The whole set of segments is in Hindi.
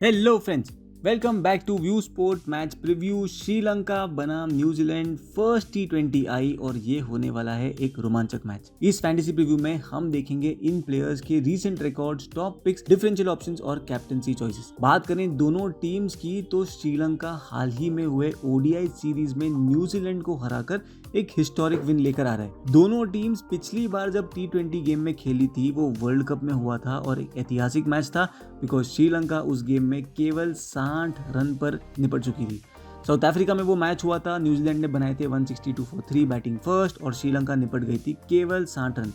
Hello friends, welcome back to view sport match preview. Sri Lanka बनाम न्यूजीलैंड फर्स्ट T20 आई और ये होने वाला है एक रोमांचक मैच। इस फैंटेसी प्रीव्यू में हम देखेंगे इन प्लेयर्स के recent records, top picks, differential options और कैप्टनसी चॉइसेस। बात करें दोनों टीम्स की तो श्रीलंका हाल ही में हुए ओडीआई सीरीज में न्यूजीलैंड को हराकर एक हिस्टोरिक विन लेकर आ रहा है। दोनों टीम्स पिछली बार जब T20 गेम में खेली थी वो वर्ल्ड कप में हुआ था और एक ऐतिहासिक मैच था बिकॉज श्रीलंका उस गेम में केवल 60 रन पर निपट चुकी थी। साउथ अफ्रीका में वो मैच हुआ था, न्यूजीलैंड ने बनाए थे 162 फॉर 3 बैटिंग फर्स्ट और श्रीलंका निपट गई थी केवल 60 रन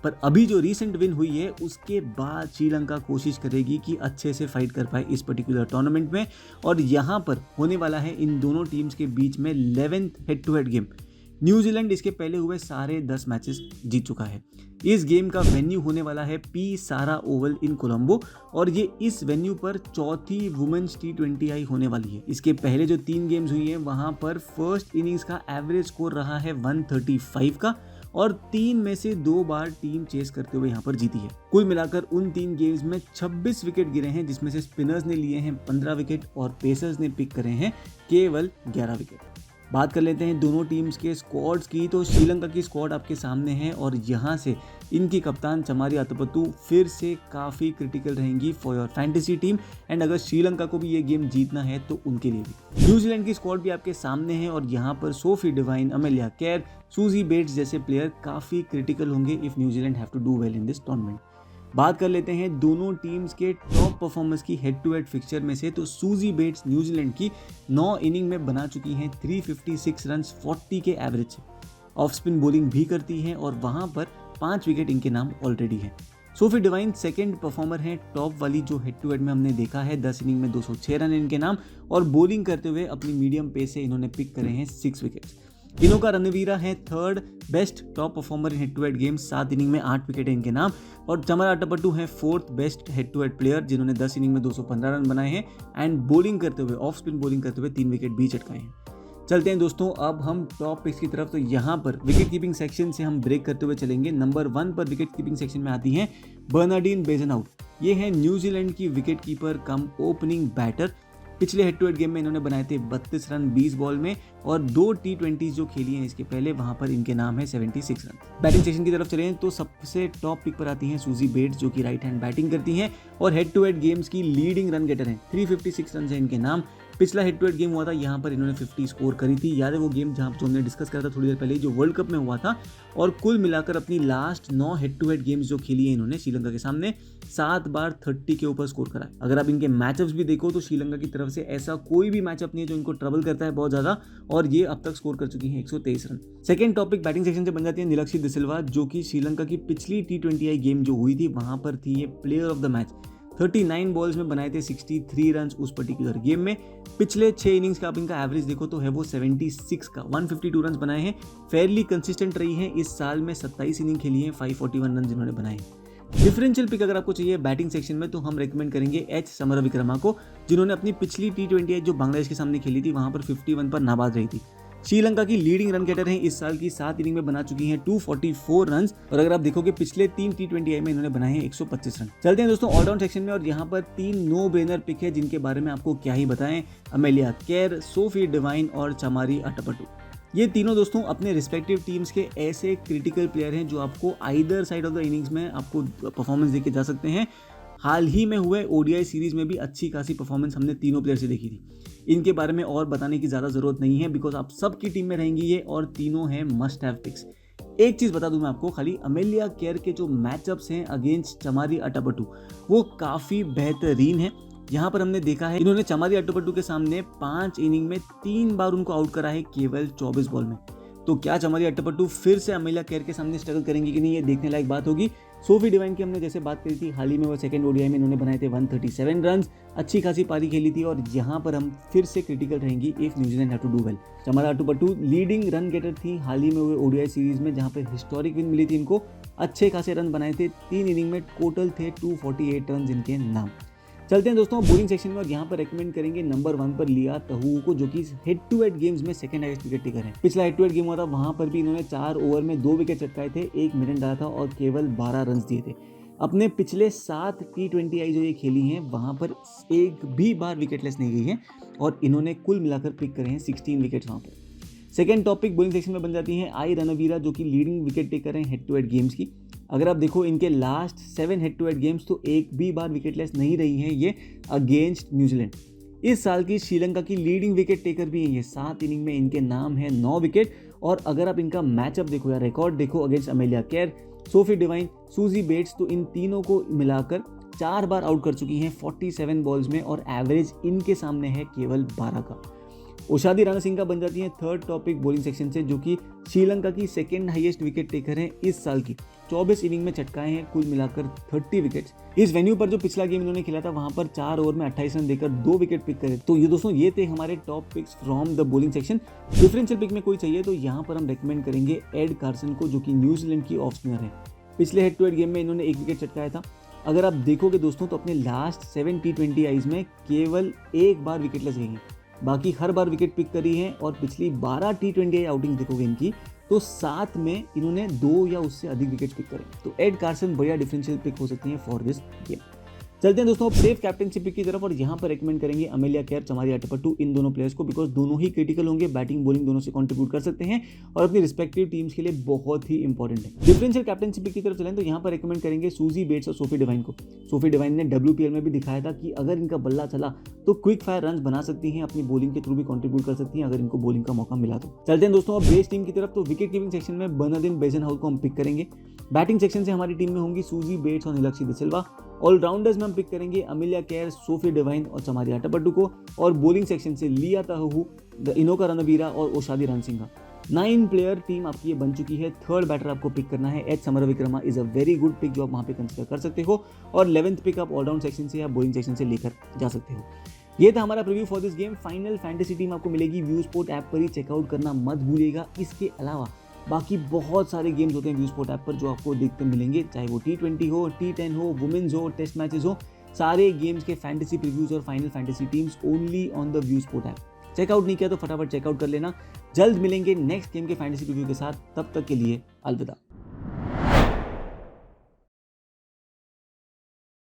पर अभी जो रीसेंट विन हुई है उसके बाद श्रीलंका कोशिश करेगी कि अच्छे से फाइट कर पाए इस पर्टिकुलर टूर्नामेंट में। और यहाँ पर होने वाला है इन दोनों टीम्स के बीच में 11th head to head game. New Zealand इसके पहले हुए सारे 10 मैचेस जीत चुका है। इस गेम का वेन्यू होने वाला है पी सारा ओवल इन कोलंबो और ये इस वेन्यू पर चौथी वुमेन्स T20 आई होने वाली है। इसके पहले जो 3 गेम्स हुई हैं वहां पर फर्स्ट इनिंग्स का एवरेज स्कोर रहा है 135 का और 3 में से 2 बार टीम चेस करते हुए यहाँ पर जीती है। कुल मिलाकर उन 3 गेम्स में 26 विकेट गिरे हैं जिसमें से स्पिनर्स ने लिए हैं 15 विकेट और पेसर्स ने पिक करे हैं केवल 11 विकेट। बात कर लेते हैं दोनों टीम्स के स्क्वाड्स की तो श्रीलंका की स्क्वाड आपके सामने है और यहाँ से इनकी कप्तान चमारी अतपतु फिर से काफ़ी क्रिटिकल रहेंगी for your fantasy team and अगर श्रीलंका को भी ये गेम जीतना है तो उनके लिए भी। न्यूजीलैंड की स्क्वाड भी आपके सामने है और यहाँ पर Sophie Devine, Amelia Kerr, Suzie Bates जैसे प्लेयर काफ़ी क्रिटिकल होंगे if New Zealand have to do well in this tournament. बात कर लेते हैं दोनों टीम्स के टॉप परफॉर्मेंस की हेड टू हेड फिक्चर में से तो सूजी बेट्स न्यूजीलैंड की 9 इनिंग में बना चुकी हैं 356 रन 40 के एवरेज से। ऑफ स्पिन बॉलिंग भी करती हैं और वहां पर 5 विकेट इनके नाम ऑलरेडी है। सोफी डिवाइन सेकंड परफॉर्मर हैं टॉप वाली जो हेड टू हेड में हमने देखा है। 10 इनिंग में 206 रन इनके नाम और बॉलिंग करते हुए अपनी मीडियम पेस से इन्होंने पिक करे हैं 6 विकेट्स। इनोका रणवीरा है third best top performer in head to head game, 7 inning में 8 विकेट है इनके नाम और चमरा अट्टपट्टू है fourth best head to head player जिन्होंने 10 इनिंग में 215 रन बनाए हैं एंड बॉलिंग करते हुए ऑफ स्पिन बॉलिंग करते हुए 3 विकेट भी चटकाए हैं। चलते हैं दोस्तों अब हम टॉप पिक्स की तरफ। तो यहाँ पर विकेट कीपिंग सेक्शन से हम ब्रेक करते हुए चलेंगे। नंबर 1 पर विकेट कीपिंग सेक्शन में आती हैं बर्नार्डिन बेज़नआउट। ये है न्यूजीलैंड की विकेट कीपर कम ओपनिंग बैटर। पिछले हेड टू हेड गेम में इन्होंने बनाए थे 32 रन 20 बॉल में और 2 T20 जो खेली हैं इसके पहले वहां पर इनके नाम है 76 रन। बैटिंग सेक्शन की तरफ चलें तो सबसे टॉप पिक पर आती हैं सूजी बेट्स जो कि राइट हैंड बैटिंग करती हैं और हेड टू हेड गेम्स की लीडिंग रन गेटर हैं। 356 रन है इनके नाम। पिछला हेड टू हेड गेम हुआ था यहाँ पर इन्होंने 50 स्कोर करी थी। याद है वो गेम जहाँ जो हमने डिस्कस करा था थोड़ी देर पहले जो वर्ल्ड कप में हुआ था। और कुल मिलाकर अपनी last 9 head to head games जो खेली है इन्होंने श्रीलंका के सामने 7 बार 30 के ऊपर स्कोर करा। अगर आप इनके मैचअप्स भी देखो तो श्रीलंका की तरफ से ऐसा कोई भी मैचअप नहीं है जो इनको ट्रबल करता है बहुत ज्यादा और ये अब तक स्कोर कर चुकी हैं 123 run. Second topic batting section से बन जाती है निलक्षी डिसिल्वा जो कि श्रीलंका की पिछली T20 आई गेम जो हुई थी वहां पर थी ये player of the match. 39 balls में बनाए थे 63 रन उस पर्टिकुलर गेम में। पिछले 6 इनिंग्स का आप इनका एवरेज देखो तो है वो 76 का। 152 रन बनाए हैं। फेयरली कंसिस्टेंट रही है इस साल में। 27 इनिंग खेली है, 541 रन जिन्होंने बनाए। डिफरेंशियल पिक अगर आपको चाहिए बैटिंग सेक्शन में तो हम रेकमेंड करेंगे एच समरविक्रमा को जिन्होंने अपनी पिछली T20 जो बांग्लादेश के सामने खेली थी वहां पर 51 पर नाबाद रही थी। श्रीलंका की लीडिंग रन गेटर हैं इस साल की। 7 इनिंग में बना चुकी हैं 244 रन और अगर आप देखोगे पिछले 3 T20 आई में इन्होंने बनाए हैं 125 रन। चलते हैं दोस्तों ऑलराउंड सेक्शन में और यहाँ पर 3 नो ब्रेनर पिक है जिनके बारे में आपको क्या ही बताएं। अमेलिया केर, सोफी डिवाइन और चमारी अट्टपट्टू। ये तीनों दोस्तों अपने रिस्पेक्टिव टीम्स के ऐसे क्रिटिकल प्लेयर हैं जो आपको either side of the innings में आपको परफॉर्मेंस देके जा सकते हैं। हाल ही में हुए ओडीआई सीरीज में भी अच्छी खासी परफॉर्मेंस हमने तीनों प्लेयर से देखी थी। इनके बारे में और बताने की ज़्यादा ज़रूरत नहीं है बिकॉज आप सबकी टीम में रहेंगी ये और तीनों हैं मस्ट हैव पिक्स। एक चीज़ बता दूं मैं आपको, खाली अमेलिया केयर के जो मैचअप्स हैं अगेंस्ट चमारी अट्टपट्टू वो काफ़ी बेहतरीन है। यहाँ पर हमने देखा है इन्होंने चमारी अट्टपट्टू के सामने 5 इनिंग में 3 बार उनको आउट करा है केवल 24 बॉल में। तो क्या चमारी अट्टपट्टू फिर से अमेलिया केयर के सामने स्ट्रगल करेंगी कि नहीं, ये देखने लायक बात होगी। सोफी डिवाइन की हमने जैसे बात करी थी हाल ही में वो सेकंड ओडीआई में इन्होंने बनाए थे 137 रन, अच्छी खासी पारी खेली थी और यहाँ पर हम फिर से क्रिटिकल रहेंगी if New Zealand have to do well. Chamara अट्टपट्टू leading run getter थी हाल ही में हुए ओडीआई सीरीज में जहाँ पर हिस्टोरिक विन मिली थी इनको। अच्छे खासे रन बनाए थे, 3 इनिंग में टोटल थे 248 रन इनके नाम। चलते हैं दोस्तों बॉलिंग सेक्शन में और यहाँ पर रेकमेंड करेंगे नंबर 1 पर लिया तहू को जो कि हेड टू हेड गेम्स में सेकंड हाईएस्ट विकेट टेकर है। पिछला हेड टू हेड गेम हुआ था वहां पर भी इन्होंने 4 ओवर में 2 विकेट चटकाए थे, 1 मिनट डाला था और केवल 12 रन दिए थे। अपने पिछले 7 T20I जो ये खेली हैं वहाँ पर एक भी बार विकेटलेस नहीं गई है और इन्होंने कुल मिलाकर पिक करे हैं 16 विकेट्स वहाँ पर। सेकेंड टॉपिक बॉलिंग सेक्शन में बन जाती है आई रणवीरा, जो कि लीडिंग विकेट टेकर हैं हेड टू हेड गेम्स की। अगर आप देखो इनके last 7 head to head games तो एक भी बार विकेटलेस नहीं रही हैं ये अगेंस्ट न्यूजीलैंड। इस साल की श्रीलंका की लीडिंग विकेट टेकर भी हैं ये। 7 इनिंग में इनके नाम है 9 विकेट। और अगर आप इनका मैचअप देखो या रिकॉर्ड देखो against Amelia Kerr, Sophie Devine, Suzie Bates, तो इन तीनों को मिलाकर 4 बार आउट कर चुकी हैं 47 बॉल्स में और एवरेज इनके सामने है केवल 12 का। ओशादी रणसिंगा बन जाती है थर्ड टॉपिक बॉलिंग सेक्शन से, जो कि श्रीलंका की सेकेंड हाईएस्ट विकेट टेकर हैं इस साल की। 24 इनिंग में चटकाए हैं कुल मिलाकर 30 विकेट्स। इस वेन्यू पर जो पिछला गेम इन्होंने खेला था वहां पर 4 ओवर में 28 रन देकर 2 विकेट पिक करे। तो ये दोस्तों ये थे हमारे top picks from the bowling section. Differential pick में कोई चाहिए तो यहाँ पर हम रेकमेंड करेंगे एड कार्सन को, जो कि न्यूजीलैंड की ऑफ स्पिनर है। पिछले हेड टू हेड गेम में इन्होंने 1 विकेट चटकाया था। अगर आप देखोगे दोस्तों तो अपने लास्ट 7 T20Is में केवल 1 बार विकेटलेस गई हैं, बाकी हर बार विकेट पिक करी है। और पिछली 12 T20I आउटिंग देखोगे इनकी तो 7 में इन्होंने 2 या उससे अधिक विकेट पिक करे। तो एड कार्सन बढ़िया डिफरेंशियल पिक हो सकती है फॉर दिस गेम। चलते हैं दोस्तों सेफ कैप्टनशिप पिक की तरफ और यहाँ पर रेकमेंड करेंगे अमेलिया केर, चमारी अट्टपट्टू, इन दोनों प्लेयर्स को, बिकॉज दोनों ही क्रिटिकल होंगे, बैटिंग बॉलिंग दोनों से कंट्रीब्यूट कर सकते हैं और अपनी रिस्पेक्टिव टीम्स के लिए बहुत ही इंपॉर्टेंट है। डिफरेंशियल कैप्टनशिप पिक की तरफ चलें तो यहाँ पर रेकमेंड करेंगे सूजी बेट्स और सोफी डिवाइन को। सोफी डिवाइन ने WPL में भी दिखाया था कि अगर इनका बल्ला चला तो क्विक फायर रन बना सकती हैं, अपनी बॉलिंग के थ्रू भी कंट्रीब्यूट कर सकती हैं अगर इनको बॉलिंग का मौका मिला तो। चलते हैं दोस्तों अब बेस टीम की तरफ। तो विकेट कीपिंग सेक्शन में बर्नार्डिन बेजनहाउस को हम पिक करेंगे। बैटिंग सेक्शन से हमारी टीम में होंगी सूजी बेट्स और नीलक्षी डिसिल्वा। ऑलराउंडर्स में हम पिक करेंगे अमेलिया केर, सोफी डिवाइन और चमारी अट्टपट्टू को। और बॉलिंग सेक्शन से लिया ताहू, इनोका रणवीरा और ओशादी रणसिंगा। 9 प्लेयर टीम आपकी ये बन चुकी है। थर्ड बैटर आपको पिक करना है H Samarawickrama is a very good pick जो आप वहाँ पे कंसिडर कर सकते हो। और 11th pick up all-round section से या बॉलिंग सेक्शन से लेकर जा सकते हो। ये था हमारा preview for this game. Final fantasy team आपको मिलेगी व्यू स्पोर्ट ऐप पर ही, चेकआउट करना मत भूलिएगा। इसके अलावा बाकी बहुत सारे गेम्स होते हैं व्यू स्पोर्ट ऐप पर जो आपको देखते मिलेंगे, चाहे वो T20 हो, T10 हो, वुमेन्स हो, टेस्ट मैचेस हो, सारे गेम्स के फैंटेसी प्रीव्यूज और final fantasy teams only on the view sport app. Checkout नहीं किया तो फटाफट चेकआउट कर लेना। जल्द मिलेंगे नेक्स्ट गेम के फैंटेसी प्रीव्यू के साथ, तब तक के लिए अलविदा।